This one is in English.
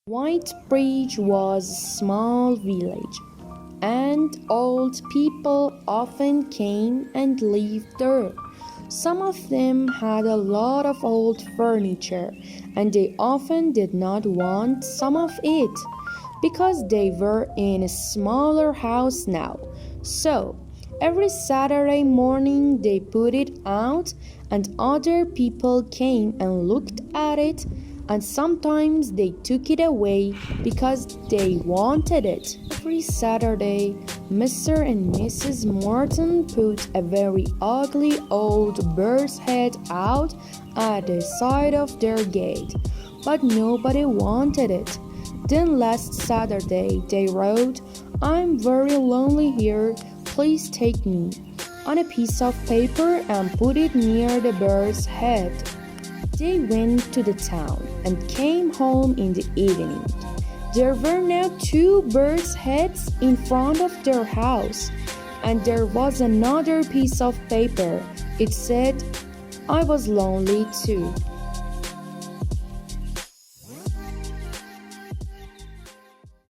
Whitebridge was a small village, and old people often came and lived there. Some of them had a lot of old furniture, and they often did not want some of it because they were in a smaller house now. So, every Saturday morning they put it out, and other people came and looked at it, and sometimes they took it away because they wanted it. Every Saturday, Mr. and Mrs. Morton put a very ugly old bird's head out at the side of their gate, but nobody wanted it. Then last Saturday they wrote, "I'm very lonely here, please take me," on a piece of paper and put it near the bird's head. They went to the town and came home in the evening. There were now 2 birds' heads in front of their house, and there was another piece of paper. It said, "I was lonely too."